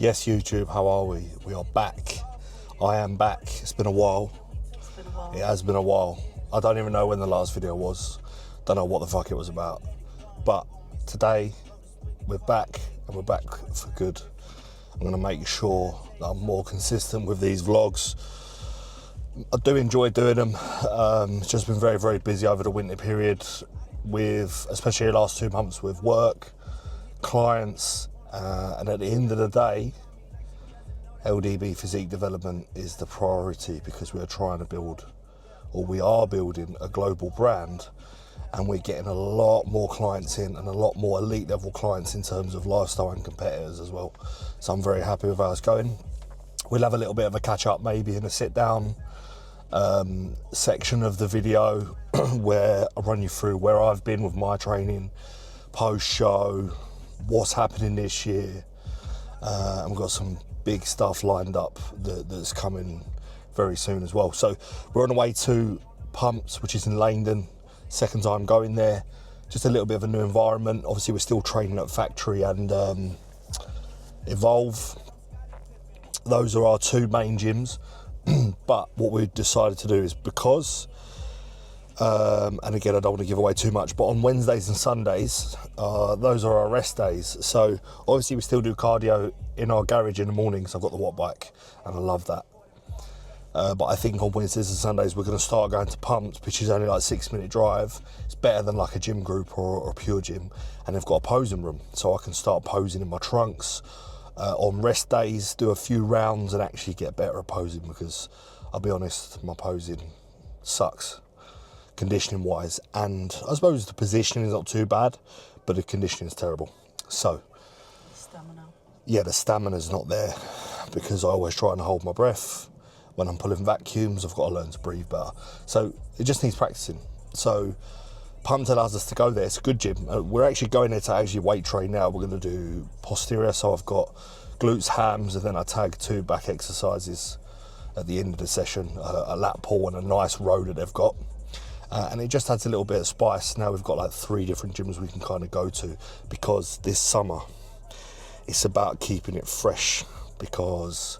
Yes, YouTube, how are we? We are back. I am back. It's been a while. It has been a while. I don't even know when the last video was. Don't know what the fuck it was about. But today, we're back, and we're back for good. I'm going to make sure that I'm more consistent with these vlogs. I do enjoy doing them. It's just been very, very busy over the winter period with, especially the last 2 months, with work, clients, and at the end of the day, LDB physique development is the priority because we are trying to build, or we are building, a global brand, and we're getting a lot more clients in and a lot more elite level clients in terms of lifestyle and competitors as well. So I'm very happy with how it's going. We'll have a little bit of a catch up maybe in a sit down section of the video where I run you through where I've been with my training, post show, what's happening this year, and we've got some big stuff lined up that's coming very soon as well. So we're on the way to Pumps, which is in Langdon. Second time going there. Just a little bit of a new environment. Obviously we're still training at Factory and Evolve. Those are our two main gyms. But what we decided to do is, because and again, I don't want to give away too much, but on Wednesdays and Sundays, those are our rest days. So obviously we still do cardio in our garage in the mornings. I've got the watt bike and I love that. But I think on Wednesdays and Sundays we're going to start going to Pumps, which is only like a 6-minute drive. It's better than like a gym group or a pure gym, and they've got a posing room, so I can start posing in my trunks on rest days, do a few rounds and actually get better at posing, because I'll be honest, my posing sucks conditioning wise, and I suppose the positioning is not too bad, but the conditioning is terrible. So Stamina. Yeah, the stamina's not there because I always try and hold my breath. When I'm pulling vacuums, I've got to learn to breathe better. So it just needs practicing. So Pumped allows us to go there. It's a good gym. We're actually going there to actually weight train now. We're going to do posterior. So I've got glutes, hams, and then I tag 2 back exercises at the end of the session, a lat pull and a nice row that they've got. And it just adds a little bit of spice. Now we've got like 3 different gyms we can kind of go to, because this summer it's about keeping it fresh, because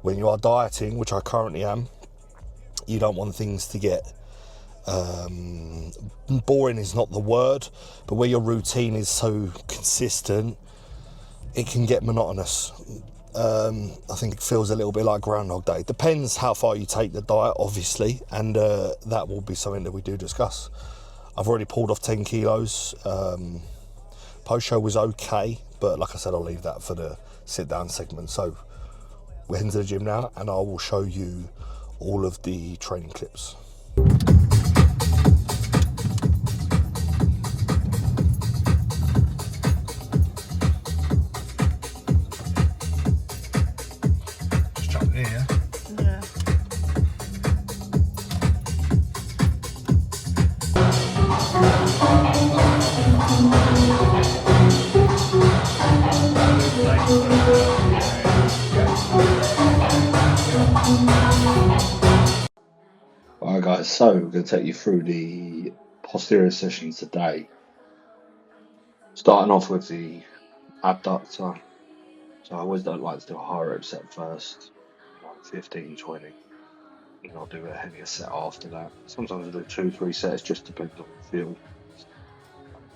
when you are dieting, which I currently am, you don't want things to get boring is not the word, but where your routine is so consistent, it can get monotonous. I think it feels a little bit like Groundhog Day. Depends how far you take the diet, obviously, and that will be something that we do discuss. I've already pulled off 10 kilos. Post show was okay, but like I said, I'll leave that for the sit down segment. So we're heading to the gym now, and I will show you all of the training clips. Just jump in here. Yeah. Alright guys, so we're going to take you through the posterior session today. Starting off with the abductor. So I always don't like to do a high rep set first, like 15, 20. And I'll do a heavier set after that. Sometimes I do 2-3 sets, just depends on the feel.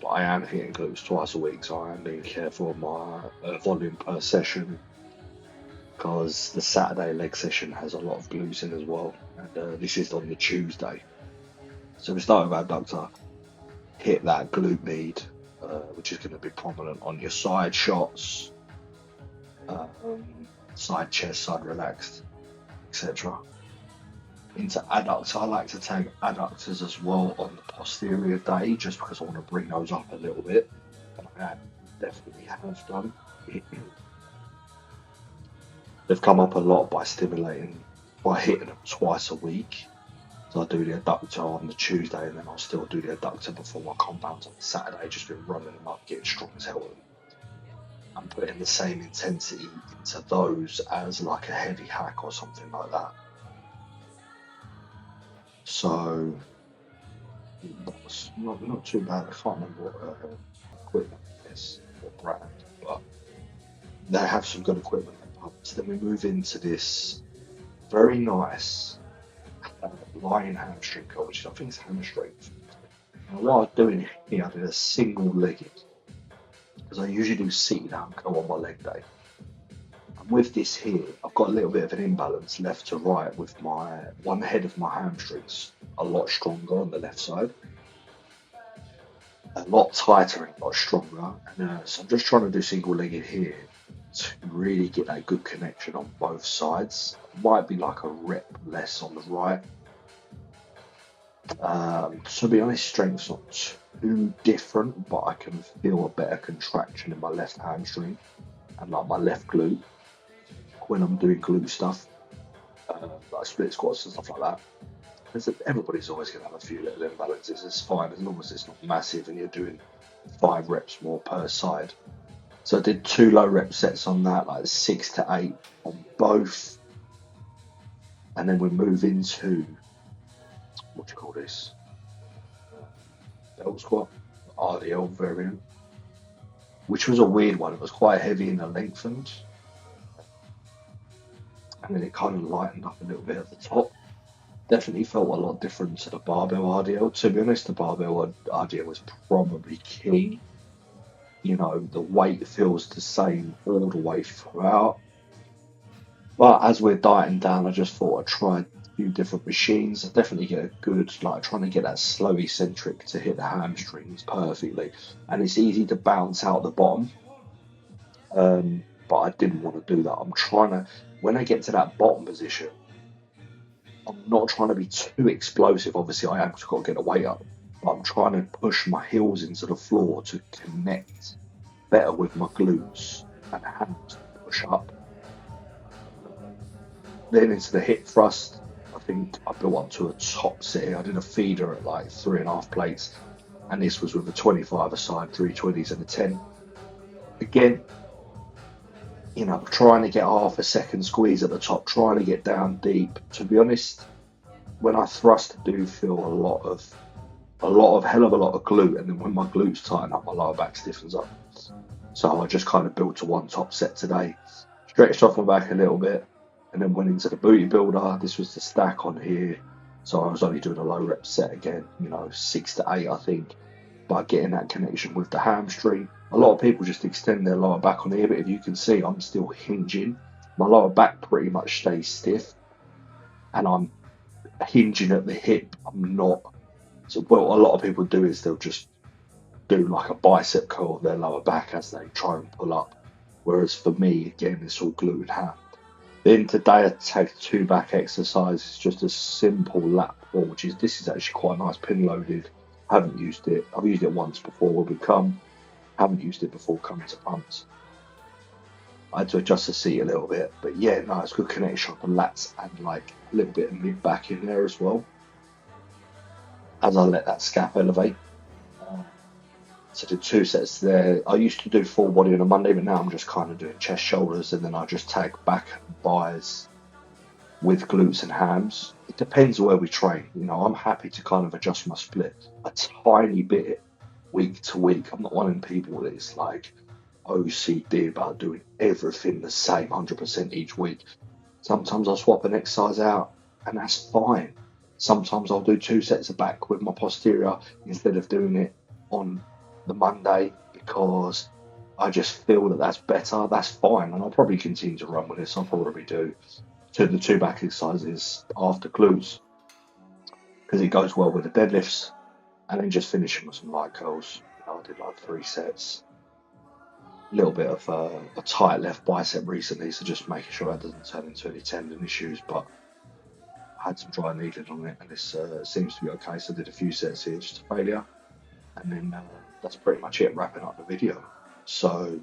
But I am hitting glutes twice a week, so I am being careful of my volume per session, because the Saturday leg session has a lot of glutes in as well, and this is on the Tuesday. So we start with abductor, hit that glute med, which is going to be prominent on your side shots, side chest, side relaxed, etc. Into adductor, I like to tag adductors as well on the posterior day, just because I want to bring those up a little bit, and I definitely have done. They've come up a lot by hitting them twice a week. So I do the adductor on the Tuesday, and then I'll still do the adductor before my compounds on the Saturday. Just been running them up, getting strong as hell. I'm putting the same intensity into those as like a heavy hack or something like that. So that's not too bad. I can't remember what equipment it is or brand, but They have some good equipment. So then we move into this very nice lying hamstring curl, which I think is hamstring. And what I was doing here, I did a single legged because I usually do seated ham curl on my leg day. And with this here, I've got a little bit of an imbalance left to right with my one head of my hamstrings a lot stronger on the left side, a lot tighter and a lot stronger. And so I'm just trying to do single legged here to really get that good connection on both sides. Might be like a rep less on the right. To be honest, strength's not too different, but I can feel a better contraction in my left hamstring and like my left glute when I'm doing glute stuff, like split squats and stuff like that. Everybody's always going to have a few little imbalances. It's fine as long as it's not massive and you're doing 5 reps more per side. So I did 2 low rep sets on that, like 6 to 8 on both. And then we move into, what do you call this? Belt squat, RDL variant, which was a weird one. It was quite heavy and lengthened. And then it kind of lightened up a little bit at the top. Definitely felt a lot different to the barbell RDL. To be honest, the barbell RDL was probably key. You know, the weight feels the same all the way throughout. But as we're dieting down, I just thought I'd try a few different machines. I definitely get a good, like trying to get that slow eccentric to hit the hamstrings perfectly. And it's easy to bounce out the bottom. But I didn't want to do that. I'm trying to, when I get to that bottom position, I'm not trying to be too explosive. Obviously, I have got to get the weight up, but I'm trying to push my heels into the floor to connect better with my glutes and hands to push up. Then into the hip thrust, I think I built up to a top set here. I did a feeder at like 3.5 plates, and this was with a 25 aside, 320s and a 10. Again, you know, trying to get half a second squeeze at the top, trying to get down deep. To be honest, when I thrust, I do feel a lot of hell of a lot of glute, and then when my glutes tighten up, my lower back stiffens up. So I just kind of built to one top set today, stretched off my back a little bit, and then went into the booty builder. This was the stack on here, so I was only doing a low rep set again, you know, 6 to 8, I think, by getting that connection with the hamstring. A lot of people just extend their lower back on here, but if you can see, I'm still hinging. My lower back pretty much stays stiff, and I'm hinging at the hip. I'm not. So what a lot of people do is they'll just do like a bicep curl of their lower back as they try and pull up. Whereas for me, again, it's all glute and ham. Then today I take 2 back exercises, just a simple lat pull, this is actually quite nice, pin loaded. Haven't used it. I've used it once before when we come. Haven't used it before coming to pumps. I had to adjust the seat a little bit, but yeah, nice, good connection on the lats and like a little bit of mid back in there as well. As I let that scap elevate. So I did 2 sets there. I used to do full body on a Monday, but now I'm just kind of doing chest, shoulders, and then I just tag back and buys with glutes and hams. It depends where we train. You know, I'm happy to kind of adjust my split a tiny bit week to week. I'm not one of them people that's like OCD about doing everything the same 100% each week. Sometimes I'll swap an exercise out, and that's fine. Sometimes I'll do 2 sets of back with my posterior instead of doing it on the Monday because I just feel that that's better. That's fine, and I'll probably continue to run with this. I'll probably do the 2 back exercises after glutes because it goes well with the deadlifts, and then just finishing with some light curls. You know, I did like 3 sets. A little bit of a tight left bicep recently, so just making sure that doesn't turn into any tendon issues. But I had some dry needling on it, and this seems to be okay. So I did a few sets here, just a failure, and then that's pretty much it, wrapping up the video. So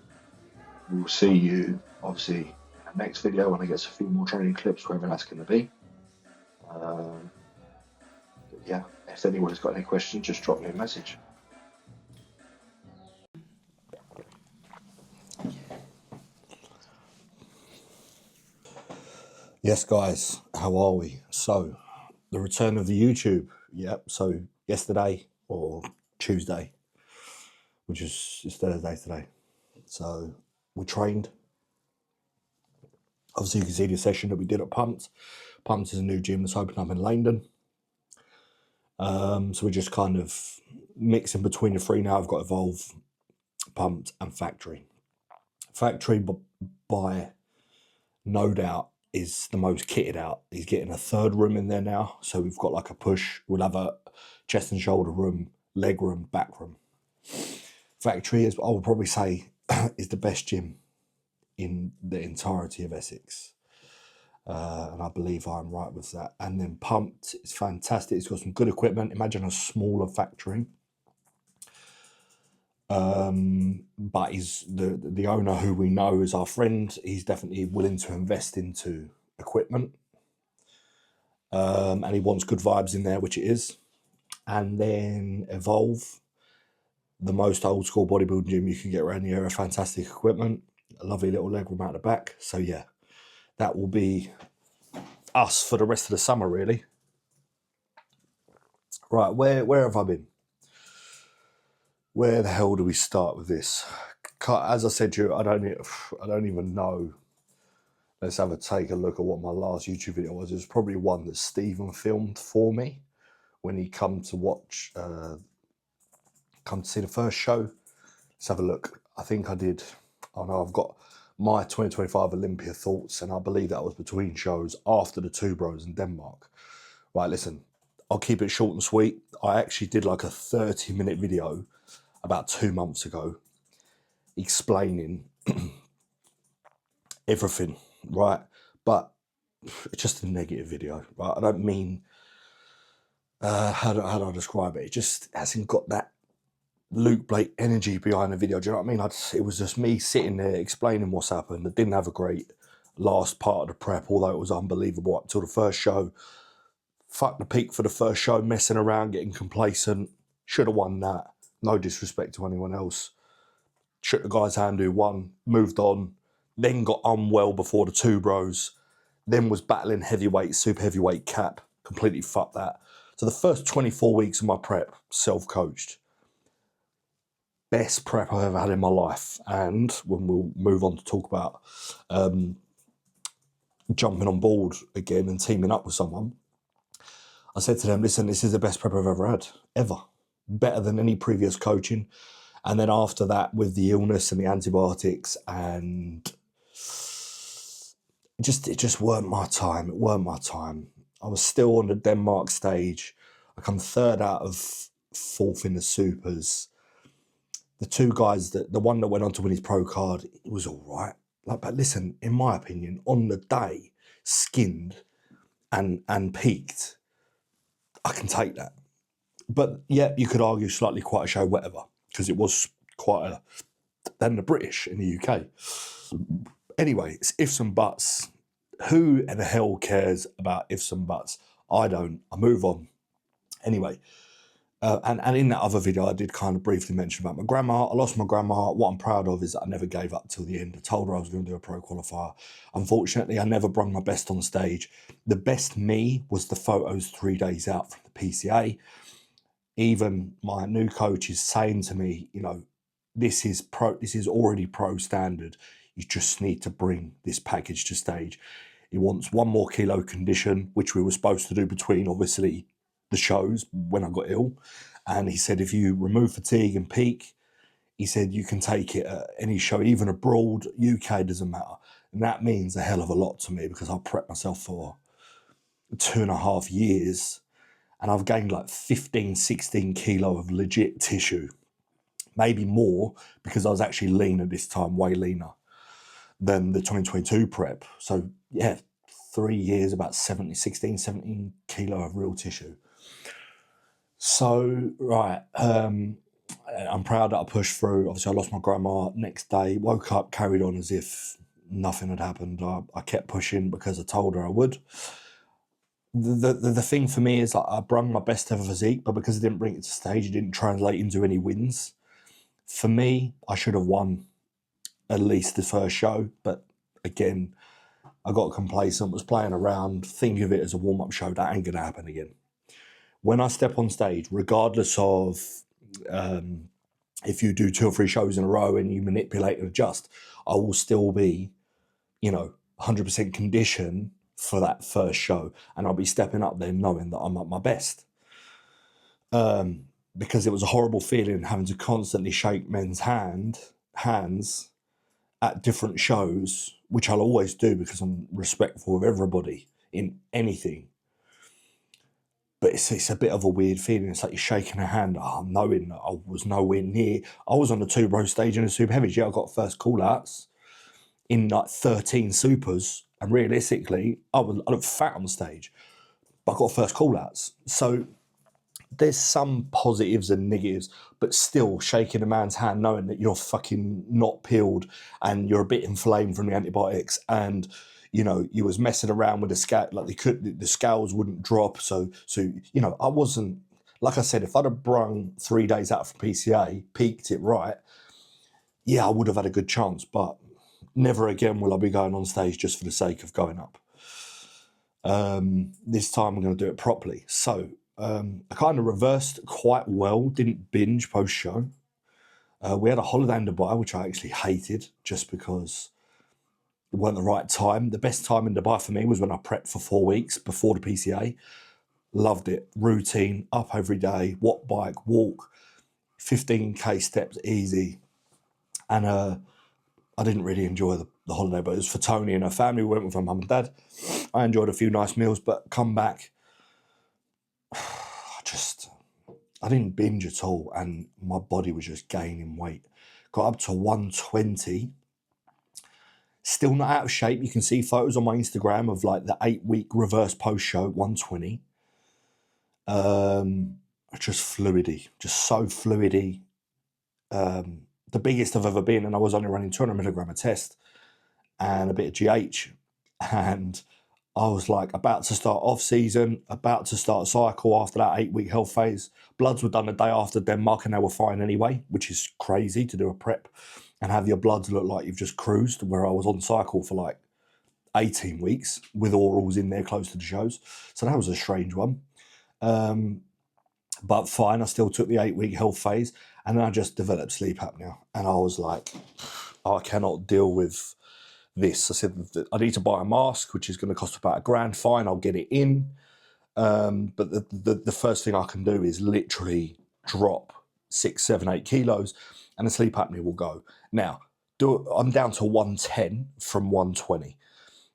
we'll see you obviously in the next video when I get a few more training clips, wherever that's going to be. Yeah, if anyone's got any questions, just drop me a message. Yes, guys, how are we? So, the return of the YouTube. Yep, so yesterday or Tuesday, which is Thursday today. So, we trained. Obviously, you can see the session that we did at Pumped. Pumped is a new gym that's opened up in Langdon. So we're just kind of mixing between the three now. I've got Evolve, Pumped, and Factory. Factory, by no doubt, is the most kitted out. He's getting a third room in there now. So we've got like a push. We'll have a chest and shoulder room, leg room, back room. Factory, is, I would probably say, is the best gym in the entirety of Essex. And I believe I'm right with that. And then Pumped, it's fantastic. It's got some good equipment. Imagine a smaller Factory. But he's the owner, who we know is our friend. He's definitely willing to invest into equipment. And he wants good vibes in there, which it is. And then Evolve, the most old school bodybuilding gym you can get around the area. Fantastic equipment, a lovely little leg room out the back. So yeah, that will be us for the rest of the summer, really. Right, where have I been? Where the hell do we start with this? As I said to you, I don't even know. Let's take a look at what my last YouTube video was. It was probably one that Stephen filmed for me when he come to see the first show. Let's have a look. I think I did. Oh no, I've got my 2025 Olympia thoughts, and I believe that was between shows after the Two Bros in Denmark. Right, listen, I'll keep it short and sweet. I actually did like a 30-minute video about 2 months ago explaining everything, right? But it's just a negative video, right? I don't mean, how do I describe it? It just hasn't got that Luke Blake energy behind the video. Do you know what I mean? It was just me sitting there explaining what's happened. I didn't have a great last part of the prep, although it was unbelievable up till the first show. Fuck the peak for the first show, messing around, getting complacent. Should have won that. No disrespect to anyone else. Shook the guy's hand who won, moved on, then got unwell before the Two Bros, then was battling heavyweight, super heavyweight cap. Completely fucked that. So the first 24 weeks of my prep, self-coached. Best prep I've ever had in my life. And when we'll move on to talk about jumping on board again and teaming up with someone, I said to them, listen, this is the best prep I've ever had, ever. Better than any previous coaching. And then after that, with the illness and the antibiotics, and it just weren't my time. It weren't my time. I was still on the Denmark stage. I come third out of fourth in the supers. The two guys, the one that went on to win his pro card, it was all right. But listen, in my opinion, on the day, skinned and peaked, I can take that. But yeah, you could argue slightly quite a show, whatever, because it was quite than the British in the UK. Anyway, it's ifs and buts. Who in the hell cares about ifs and buts? I don't. I move on. Anyway, and in that other video, I did kind of briefly mention about my grandma. I lost my grandma. What I'm proud of is that I never gave up till the end. I told her I was going to do a pro qualifier. Unfortunately, I never brung my best on stage. The best me was the photos 3 days out from the PCA. Even my new coach is saying to me, you know, this is already pro standard. You just need to bring this package to stage. He wants 1 more kilo condition, which we were supposed to do between, obviously, the shows when I got ill. And he said, if you remove fatigue and peak, he said, you can take it at any show, even abroad, UK, doesn't matter. And that means a hell of a lot to me, because I prepped myself for 2.5 years. And I've gained like 15, 16 kilo of legit tissue. Maybe more, because I was actually leaner this time, way leaner than the 2022 prep. So yeah, 3 years, about 16, 17 kilo of real tissue. So, right, I'm proud that I pushed through. Obviously, I lost my grandma. Next day, woke up, carried on as if nothing had happened. I kept pushing because I told her I would. The thing for me is, like, I brung my best ever physique, but because I didn't bring it to stage, it didn't translate into any wins. For me, I should have won at least the first show, but again, I got complacent, was playing around, thinking of it as a warm-up show. That ain't going to happen again. When I step on stage, regardless of if you do 2 or 3 shows in a row and you manipulate and adjust, I will still be, you know, 100% condition for that first show, and I'll be stepping up there knowing that I'm at my best. Because it was a horrible feeling having to constantly shake men's hands at different shows, which I'll always do because I'm respectful of everybody in anything. But it's a bit of a weird feeling. It's like you're shaking a hand, knowing that I was nowhere near. I was on the 2-row stage in the super heavies. Yeah, I got first call-outs in like 13 supers, and realistically, I looked fat on stage, but I got first call-outs. So there's some positives and negatives, but still shaking a man's hand knowing that you're fucking not peeled and you're a bit inflamed from the antibiotics, and you know you was messing around with the scale, like the scales wouldn't drop. So you know, I wasn't, like I said, if I'd have brung 3 days out from PCA, peaked it right, yeah, I would have had a good chance. But never again will I be going on stage just for the sake of going up. This time I'm going to do it properly. So I kind of reversed quite well, didn't binge post-show. We had a holiday in Dubai, which I actually hated just because it weren't the right time. The best time in Dubai for me was when I prepped for 4 weeks before the PCA. Loved it. Routine, up every day, watt bike, walk, 15k steps easy. And I didn't really enjoy the holiday, but it was for Tony and her family. We went with her mum and dad. I enjoyed a few nice meals, but come back, I didn't binge at all, and my body was just gaining weight. Got up to 120. Still not out of shape. You can see photos on my Instagram of like the 8-week reverse post show, 120. Just fluidy, just so fluidy. The biggest I've ever been, and I was only running 200 milligram a test and a bit of GH. And I was like about to start off season, about to start a cycle after that 8-week health phase. Bloods were done the day after Denmark and they were fine anyway, which is crazy to do a prep and have your bloods look like you've just cruised, where I was on cycle for like 18 weeks with orals in there close to the shows. So that was a strange one. But fine, I still took the 8-week health phase, and then I just developed sleep apnea. And I was like, I cannot deal with this. I said, I need to buy a mask, which is going to cost about $1,000. Fine, I'll get it in. But the first thing I can do is literally drop 6, 7, 8 kilos, and the sleep apnea will go. Now, I'm down to 110 from 120.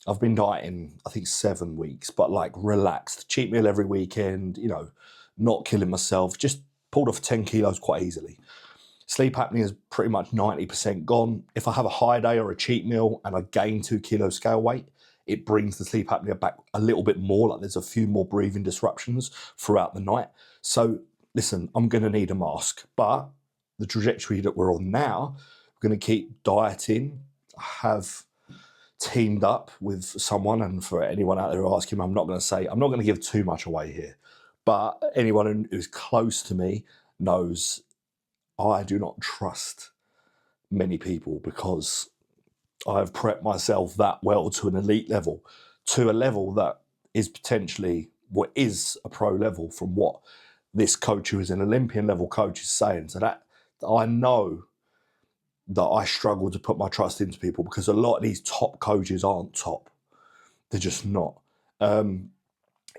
I've been dieting, I think 7 weeks, but like relaxed, cheat meal every weekend, you know, not killing myself, just pulled off 10 kilos quite easily. Sleep apnea is pretty much 90% gone. If I have a high day or a cheat meal and I gain 2 kilos scale weight, it brings the sleep apnea back a little bit more, like there's a few more breathing disruptions throughout the night. So listen, I'm going to need a mask, but the trajectory that we're on now, we're going to keep dieting. I have teamed up with someone, and for anyone out there who asks him, I'm not going to give too much away here, but anyone who's close to me knows I do not trust many people, because I've prepped myself that well to an elite level, to a level that is potentially what is a pro level from what this coach, who is an Olympian level coach, is saying. So that I know that I struggle to put my trust into people, because a lot of these top coaches aren't top. They're just not. In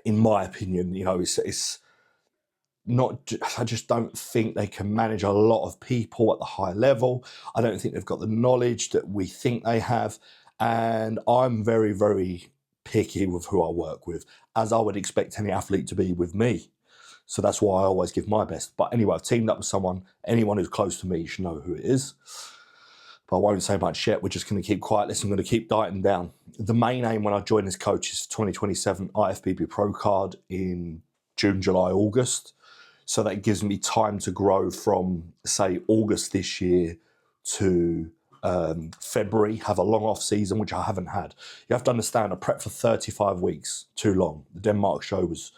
my opinion, you know, it's not, I just don't think they can manage a lot of people at the high level. I don't think they've got the knowledge that we think they have. And I'm very, very picky with who I work with, as I would expect any athlete to be with me. So that's why I always give my best. But anyway, I've teamed up with someone. Anyone who's close to me should know who it is. But I won't say much yet. We're just going to keep quiet. Listen, I'm going to keep dieting down. The main aim when I join this coach is 2027 IFBB Pro card in June, July, August. So that gives me time to grow from, say, August this year to February, have a long off season, which I haven't had. You have to understand, I prepped for 35 weeks, too long. The Denmark show was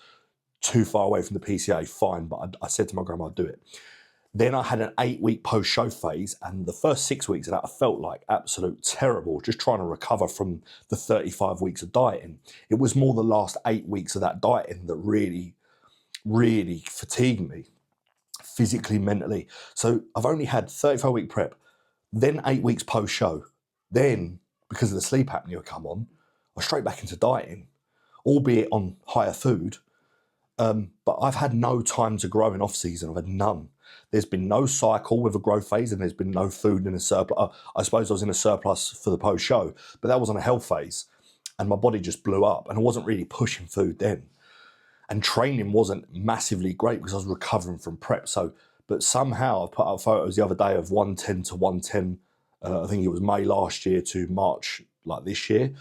too far away from the PCA, fine, but I said to my grandma, I'd do it. Then I had an 8-week post-show phase, and the first 6 weeks of that I felt like absolute terrible, just trying to recover from the 35 weeks of dieting. It was more the last 8 weeks of that dieting that really fatigued me, physically, mentally. So I've only had 35-week prep, then 8 weeks post-show. Then, because of the sleep apnea come on, I was straight back into dieting, albeit on higher food. But I've had no time to grow in off season. I've had none. There's been no cycle with a growth phase, and there's been no food in a surplus. I suppose I was in a surplus for the post show, but that was on a health phase, and my body just blew up, and I wasn't really pushing food then. And training wasn't massively great because I was recovering from prep. So, but somehow I put up photos the other day of 110 to 110. I think it was May last year to March like this year,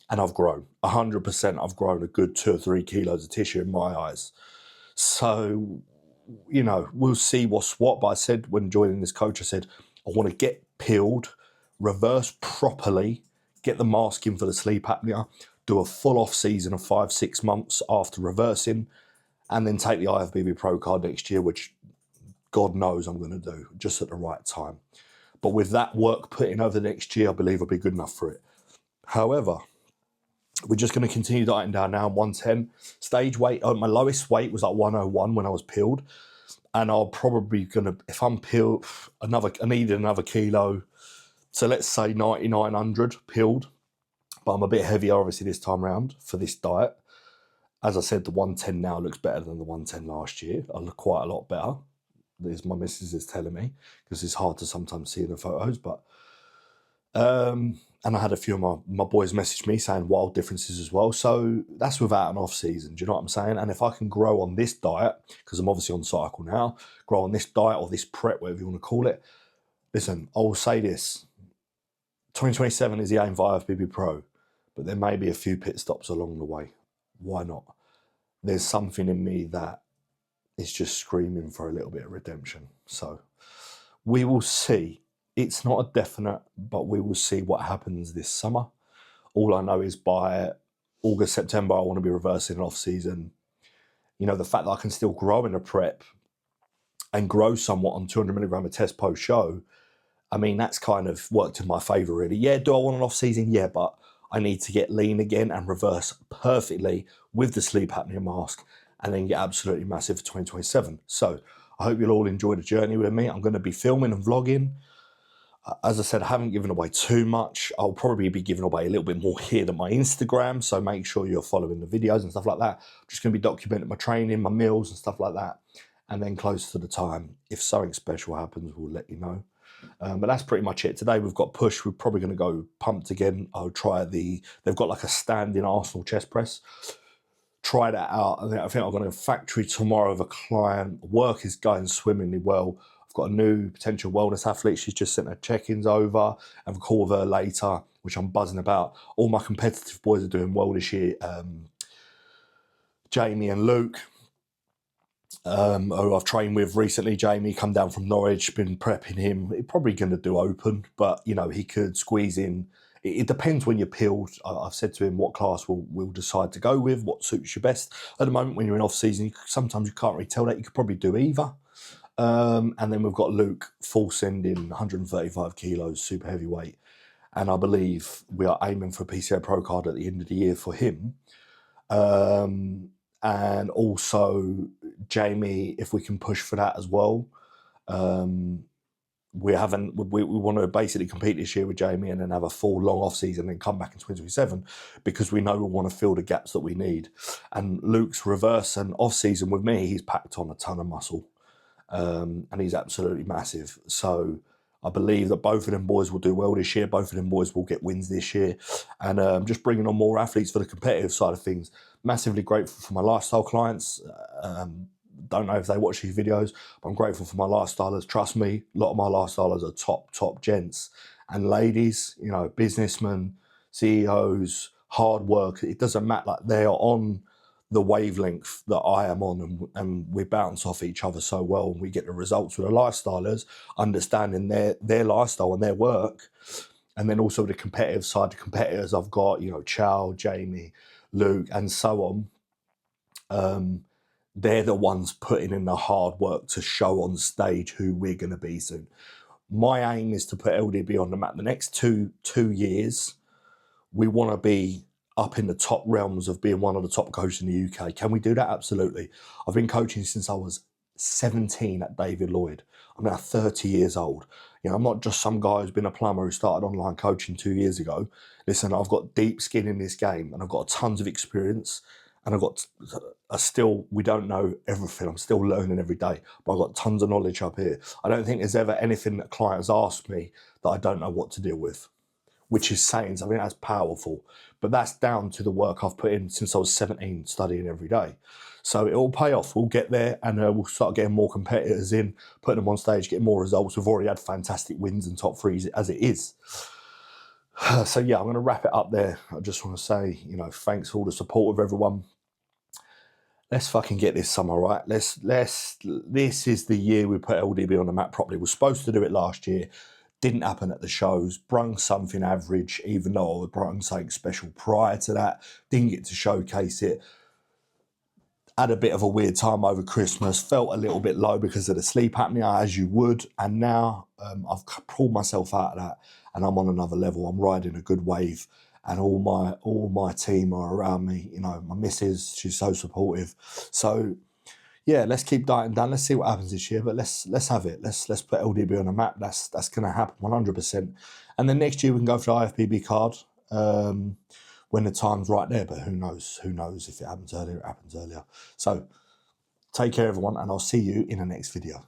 and I've grown 100%. I've grown a good 2 or 3 kilos of tissue in my eyes. So, you know, we'll see what's what. But I said when joining this coach, I said I want to get peeled, reverse properly, get the mask in for the sleep apnea, do a full off season of 5-6 months after reversing, and then take the IFBB Pro card next year, which God knows I'm going to do just at the right time. But with that work put in over the next year, I believe I'll be good enough for it. However, we're just going to continue dieting down now. 110 stage weight. My lowest weight was like 101 when I was peeled, and I'll probably gonna, if I'm peeled, I need another kilo. So let's say 9,900 peeled, but I'm a bit heavier obviously this time round for this diet. As I said, the 110 now looks better than the 110 last year. I look quite a lot better. As my missus is telling me, because it's hard to sometimes see in the photos, but and I had a few of my boys message me saying wild differences as well. So that's without an off season. Do you know what I'm saying? And if I can grow on this diet, because I'm obviously on cycle now, grow on this diet or this prep, whatever you want to call it. Listen, I will say this: 2027 is the aim for IFBB Pro, but there may be a few pit stops along the way. Why not? There's something in me that is just screaming for a little bit of redemption. So we will see. It's not a definite, but we will see what happens this summer. All I know is by August, September, I want to be reversing an off season. You know, the fact that I can still grow in a prep and grow somewhat on 200 milligram of test post show, I mean, that's kind of worked in my favour, really. Yeah, do I want an off season? Yeah, but I need to get lean again and reverse perfectly with the sleep apnea mask, and then get absolutely massive for 2027. So I hope you'll all enjoy the journey with me. I'm going to be filming and vlogging. As I said, I haven't given away too much. I'll probably be giving away a little bit more here than my Instagram, so make sure you're following the videos and stuff like that. I'm just going to be documenting my training, my meals and stuff like that. And then close to the time, if something special happens, we'll let you know. But that's pretty much it. Today we've got push. We're probably going to go pumped again. I'll try they've got like a standing Arsenal chest press. Try that out. I think I'm going to factory tomorrow with a client. Work is going swimmingly well. I've got a new potential wellness athlete. She's just sent her check-ins over. I have a call with her later, which I'm buzzing about. All my competitive boys are doing well this year. Jamie and Luke, who I've trained with recently. Jamie come down from Norwich, been prepping him. He's probably going to do open, but you know, he could squeeze in. It depends when you're peeled. I've said to him what class we'll decide to go with, what suits you best. At the moment, when you're in off season, sometimes you can't really tell that. You could probably do either. And then we've got Luke full sending 135 kilos, super heavyweight. And I believe we are aiming for a PCA Pro card at the end of the year for him. And also Jamie, if we can push for that as well. We want to basically compete this year with Jamie and then have a full long off season and come back in 2027, because we know we want to fill the gaps that we need. And Luke's reverse and off season with me, he's packed on a ton of muscle, and he's absolutely massive. So I believe that both of them boys will do well this year. Both of them boys will get wins this year, and just bringing on more athletes for the competitive side of things. Massively grateful for my lifestyle clients. Don't know if they watch these videos, but I'm grateful for my lifestylers. Trust me, a lot of my lifestylers are top gents and ladies, you know, businessmen, CEOs, hard work. It doesn't matter, like they are on the wavelength that I am on, and we bounce off each other so well, and we get the results with the lifestylers, understanding their lifestyle and their work. And then also the competitive side, the competitors I've got, you know, Chow, Jamie, Luke, and so on. They're the ones putting in the hard work to show on stage who we're going to be soon. My aim is to put LDB on the map. The next two years, we want to be up in the top realms of being one of the top coaches in the UK. Can we do that? Absolutely. I've been coaching since I was 17 at David Lloyd. I'm now 30 years old. You know, I'm not just some guy who's been a plumber who started online coaching 2 years ago. Listen, I've got deep skin in this game, and I've got tons of experience, and we don't know everything. I'm still learning every day, but I've got tons of knowledge up here. I don't think there's ever anything that clients ask me that I don't know what to deal with, which is saying something that's powerful. But that's down to the work I've put in since I was 17, studying every day. So it will pay off. We'll get there, and we'll start getting more competitors in, putting them on stage, getting more results. We've already had fantastic wins and top threes as it is. So yeah, I'm going to wrap it up there. I just want to say, you know, thanks for all the support of everyone. Let's fucking get this summer right. This is the year we put LDB on the map properly. We're supposed to do it last year. Didn't happen at the shows. Brung something average, even though I brung something special prior to that. Didn't get to showcase it. Had a bit of a weird time over Christmas. Felt a little bit low because of the sleep apnea, as you would. And now I've pulled myself out of that, and I'm on another level. I'm riding a good wave, and all my team are around me. You know, my missus, she's so supportive. So yeah, let's keep dieting down. Let's see what happens this year, but let's have it. Let's put LDB on the map. That's going to happen 100%. And then next year we can go for the IFBB card when the time's right there. But who knows? Who knows if it happens earlier? It happens earlier. So take care, everyone, and I'll see you in the next video.